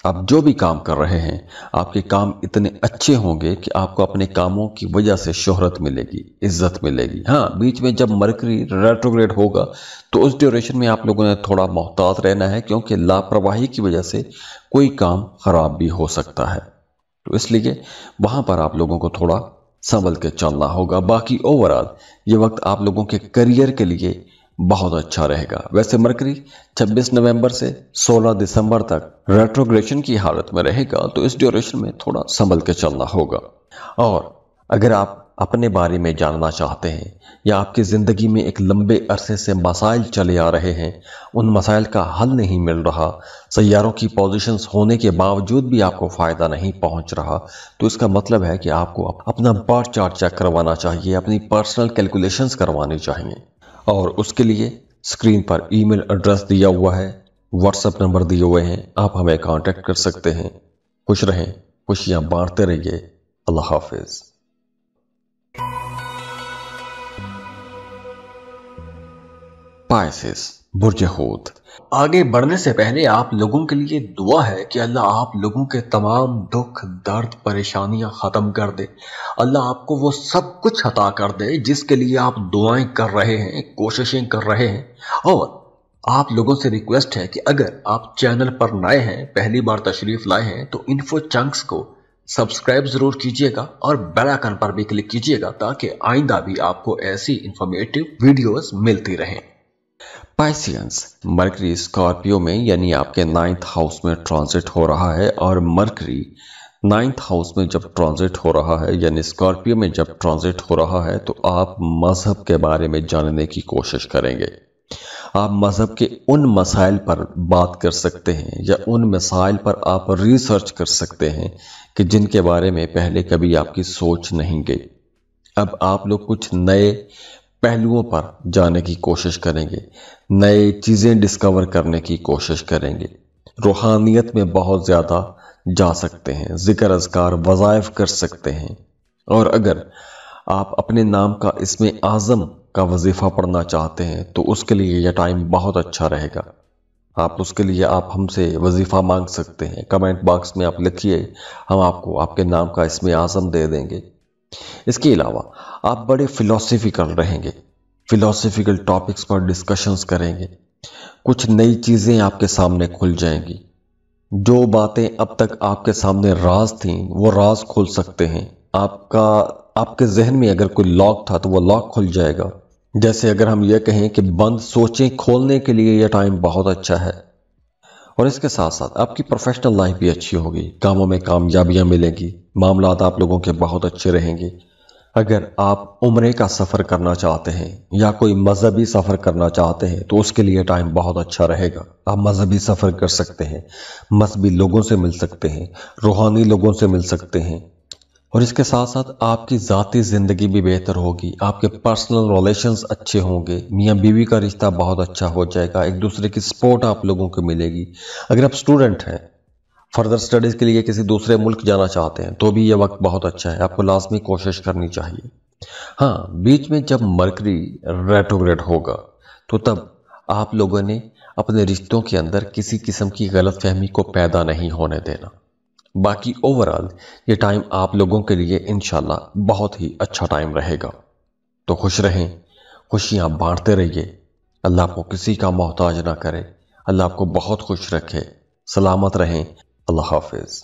आप जो भी काम कर रहे हैं आपके काम इतने अच्छे होंगे कि आपको अपने कामों की वजह से शोहरत मिलेगी, इज्जत मिलेगी। हाँ, बीच में जब मरकरी रेट्रोग्रेड होगा तो उस ड्यूरेशन में आप लोगों ने थोड़ा मोहतात रहना है क्योंकि लापरवाही की वजह से कोई काम खराब भी हो सकता है। तो इसलिए वहां पर आप लोगों को थोड़ा संभल के चलना होगा। बाकी ओवरऑल ये वक्त आप लोगों के करियर के लिए बहुत अच्छा रहेगा। वैसे मरकरी 26 नवंबर से 16 दिसंबर तक रेट्रोग्रेशन की हालत में रहेगा तो इस ड्यूरेशन में थोड़ा संभल के चलना होगा। और अगर आप अपने बारे में जानना चाहते हैं या आपकी जिंदगी में एक लंबे अरसे से मसाइल चले आ रहे हैं, उन मसाइल का हल नहीं मिल रहा, सैयारों की पोजीशंस होने के बावजूद भी आपको फायदा नहीं पहुंच रहा, तो इसका मतलब है कि आपको अपना बर्थ चार्ट चेक करवाना चाहिए, अपनी पर्सनल कैलकुलेशंस करवानी चाहिए। और उसके लिए स्क्रीन पर ईमेल एड्रेस दिया हुआ है, व्हाट्सएप नंबर दिए हुए हैं, आप हमें कांटेक्ट कर सकते हैं। खुश रहें, खुशियां बांटते रहिए। अल्लाह हाफिज। पाइसेस, बुर्ज हूत। आगे बढ़ने से पहले आप लोगों के लिए दुआ है कि अल्लाह आप लोगों के तमाम दुख दर्द परेशानियां खत्म कर दे। अल्लाह आपको वो सब कुछ अता कर दे जिसके लिए आप दुआएं कर रहे हैं, कोशिशें कर रहे हैं। और आप लोगों से रिक्वेस्ट है कि अगर आप चैनल पर नए हैं, पहली बार तशरीफ लाए हैं, तो इन्फो चंक्स को सब्सक्राइब जरूर कीजिएगा और बेल आइकन पर भी क्लिक कीजिएगा ताकि आइंदा भी आपको ऐसी इंफॉर्मेटिव वीडियोस मिलती रहें। पाइसियंस, मरकरी स्कॉर्पियो में यानी आपके 9th हाउस में ट्रांजिट हो रहा है। और मरकरी 9th हाउस में जब ट्रांजिट हो रहा है यानी स्कॉर्पियो में जब ट्रांजिट हो रहा है तो आप मजहब के बारे में जानने की कोशिश करेंगे। आप मजहब के उन मसाइल पर बात कर सकते हैं या उन मसाइल पर आप रिसर्च कर सकते हैं कि जिनके बारे में पहले कभी आपकी सोच नहीं गई। अब आप लोग कुछ नए पहलुओं पर जाने की कोशिश करेंगे, नए चीजें डिस्कवर करने की कोशिश करेंगे, रूहानियत में बहुत ज्यादा जा सकते हैं, जिक्र अज़कार वज़ाइफ कर सकते हैं। और अगर आप अपने नाम का इसमें आज़म का वजीफा पढ़ना चाहते हैं तो उसके लिए यह टाइम बहुत अच्छा रहेगा। आप उसके लिए आप हमसे वजीफा मांग सकते हैं, कमेंट बॉक्स में आप लिखिए, हम आपको आपके नाम का इसमें आज़म दे देंगे। इसके अलावा आप बड़े फिलोसफिकल रहेंगे, फिलोसफिकल टॉपिक्स पर डिस्कशंस करेंगे, कुछ नई चीजें आपके सामने खुल जाएंगी। जो बातें अब तक आपके सामने राज थीं वो राज खुल सकते हैं। आपके जहन में अगर कोई लॉक था तो वो लॉक खुल जाएगा। जैसे अगर हम ये कहें कि बंद सोचें खोलने के लिए यह टाइम बहुत अच्छा है। और इसके साथ साथ आपकी प्रोफेशनल लाइफ भी अच्छी होगी, कामों में कामयाबियां मिलेंगी, मामलात आप लोगों के बहुत अच्छे रहेंगे। अगर आप उम्रे का सफ़र करना चाहते हैं या कोई मजहबी सफ़र करना चाहते हैं तो उसके लिए टाइम बहुत अच्छा रहेगा। आप मजहबी सफ़र कर सकते हैं, मजहबी लोगों से मिल सकते हैं, रूहानी लोगों से मिल सकते हैं। और इसके साथ साथ आपकी ज़ाती ज़िंदगी भी बेहतर होगी, आपके पर्सनल रिलेशंस अच्छे होंगे, मियाँ बीवी का रिश्ता बहुत अच्छा हो जाएगा, एक दूसरे की सपोर्ट आप लोगों को मिलेगी। अगर आप स्टूडेंट हैं فردر سٹڈیز کے لیے کسی دوسرے ملک جانا چاہتے ہیں تو بھی یہ وقت بہت اچھا ہے، آپ کو لازمی کوشش کرنی چاہیے۔ ہاں، بیچ میں جب مرکری ریٹروگریڈ ہوگا تو تب آپ لوگوں نے اپنے رشتوں کے اندر کسی قسم کی غلط فہمی کو پیدا نہیں ہونے دینا۔ باقی اوورآل یہ ٹائم آپ لوگوں کے لیے انشاءاللہ بہت ہی اچھا ٹائم رہے گا۔ تو خوش رہیں، خوشیاں بانٹتے رہیے، اللہ آپ کو کسی کا محتاج نہ کرے، اللہ آپ کو بہت خوش رکھے، سلامت رہیں، اللہ حافظ۔